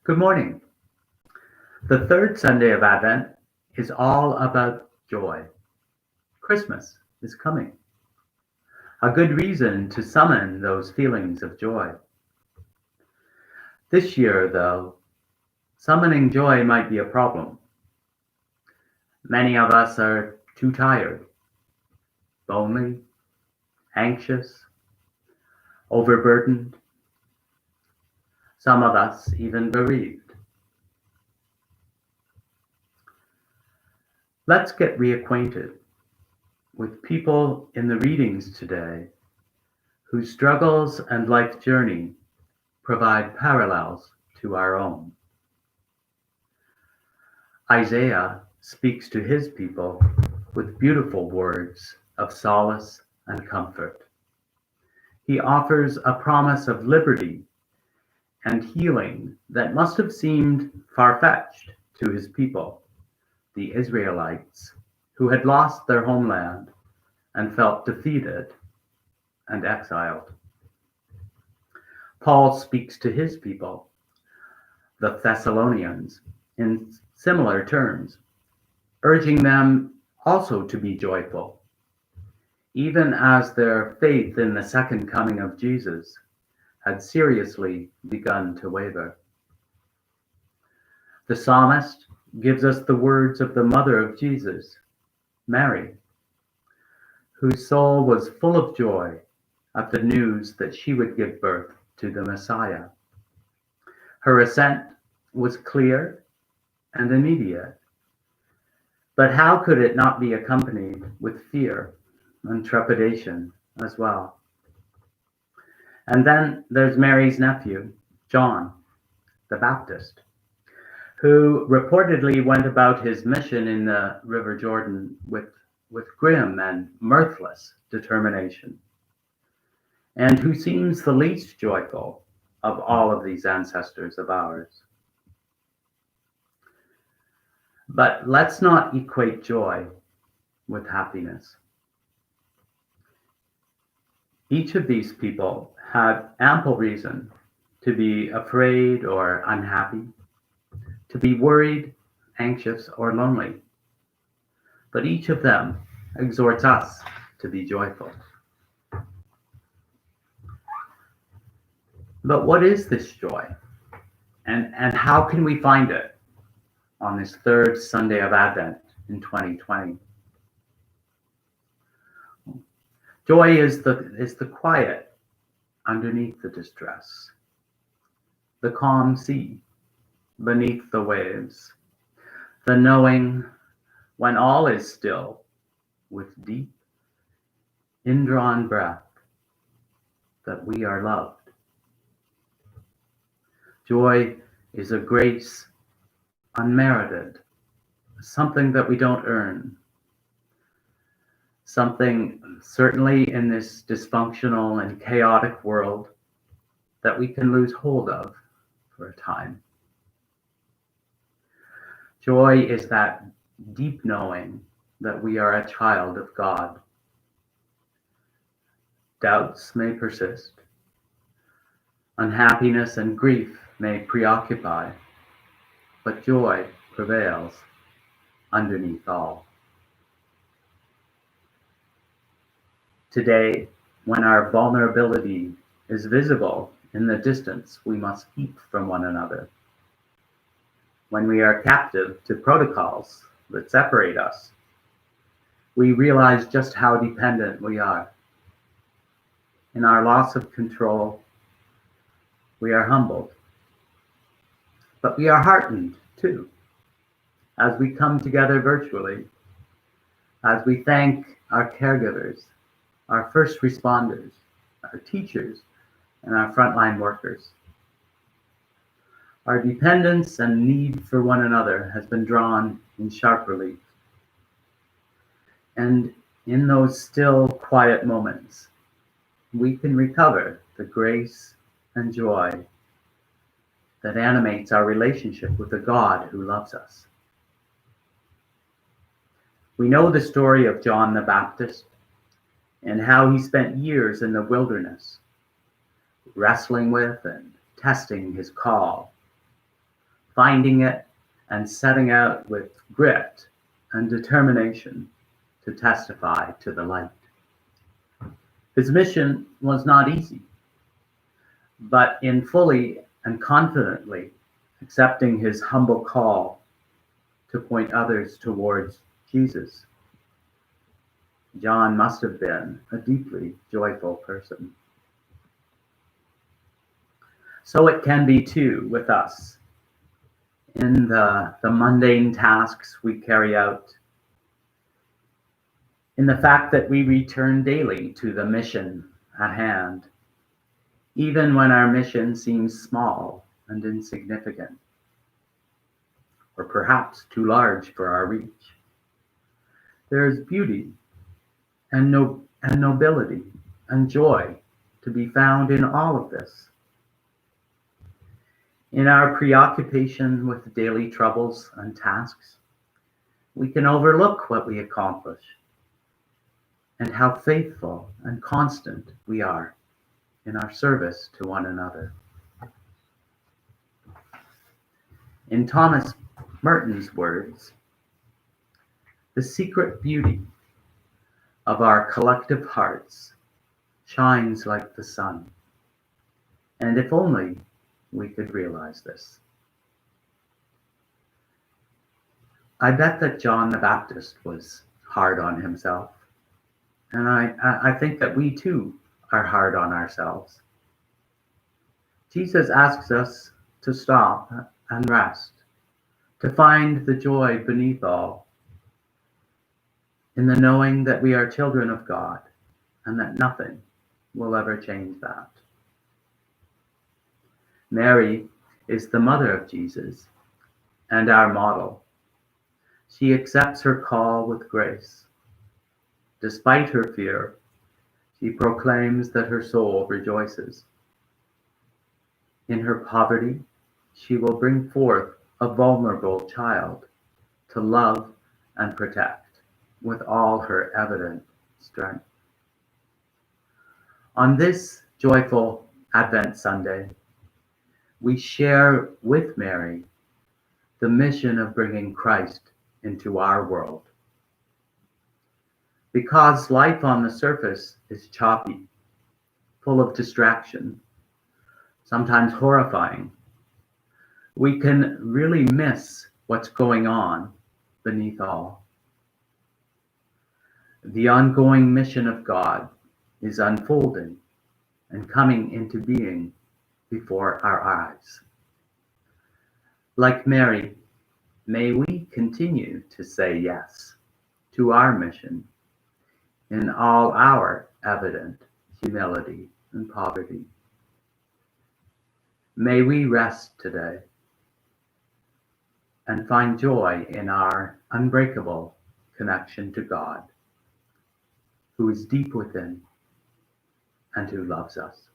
Good morning. The third Sunday of Advent is all about joy. Christmas is coming. A good reason to summon those feelings of joy. This year, though, summoning joy might be a problem. Many of us are too tired, lonely, anxious, overburdened, some of us even bereaved. Let's get reacquainted with people in the readings today whose struggles and life journey provide parallels to our own. Isaiah speaks to his people with beautiful words of solace and comfort. He offers a promise of liberty and healing that must have seemed far-fetched to his people, the Israelites, who had lost their homeland and felt defeated and exiled. Paul speaks to his people, the Thessalonians, in similar terms, urging them also to be joyful, even as their faith in the second coming of Jesus had seriously begun to waver. The psalmist gives us the words of the mother of Jesus, Mary, whose soul was full of joy at the news that she would give birth to the Messiah. Her assent was clear and immediate, but how could it not be accompanied with fear and trepidation as well? And then there's Mary's nephew, John the Baptist, who reportedly went about his mission in the River Jordan with grim and mirthless determination, and who seems the least joyful of all of these ancestors of ours. But let's not equate joy with happiness. Each of these people had ample reason to be afraid or unhappy, to be worried, anxious, or lonely. But each of them exhorts us to be joyful. But what is this joy? And how can we find it on this third Sunday of Advent in 2020? Joy is the quiet underneath the distress, the calm sea beneath the waves, the knowing when all is still with deep, indrawn breath that we are loved. Joy is a grace unmerited, something that we don't earn, something certainly in this dysfunctional and chaotic world that we can lose hold of for a time. Joy is that deep knowing that we are a child of God. Doubts may persist, unhappiness and grief may preoccupy, but joy prevails underneath all. Today, when our vulnerability is visible in the distance we must keep from one another, when we are captive to protocols that separate us, we realize just how dependent we are. In our loss of control, we are humbled, but we are heartened too, as we come together virtually, as we thank our caregivers, our first responders, our teachers, and our frontline workers. Our dependence and need for one another has been drawn in sharp relief. And in those still, quiet moments, we can recover the grace and joy that animates our relationship with the God who loves us. We know the story of John the Baptist and how he spent years in the wilderness, wrestling with and testing his call, finding it and setting out with grit and determination to testify to the light. His mission was not easy, but in fully and confidently accepting his humble call to point others towards Jesus, John must have been a deeply joyful person. So it can be too with us in the mundane tasks we carry out, in the fact that we return daily to the mission at hand, even when our mission seems small and insignificant, or perhaps too large for our reach. There is beauty and nobility and joy to be found in all of this. In our preoccupation with daily troubles and tasks, we can overlook what we accomplish and how faithful and constant we are in our service to one another. In Thomas Merton's words, the secret beauty of our collective hearts shines like the sun. And if only we could realize this. I bet that John the Baptist was hard on himself. And I think that we too are hard on ourselves. Jesus asks us to stop and rest, to find the joy beneath all, in the knowing that we are children of God and that nothing will ever change that. Mary is the mother of Jesus and our model. She accepts her call with grace. Despite her fear, she proclaims that her soul rejoices. In her poverty, she will bring forth a vulnerable child to love and protect with all her evident strength. On this joyful Advent Sunday, we share with Mary the mission of bringing Christ into our world. Because life on the surface is choppy, full of distraction, sometimes horrifying, we can really miss what's going on beneath all. The ongoing mission of God is unfolding and coming into being before our eyes. Like Mary, may we continue to say yes to our mission in all our evident humility and poverty. May we rest today and find joy in our unbreakable connection to God, who is deep within and who loves us.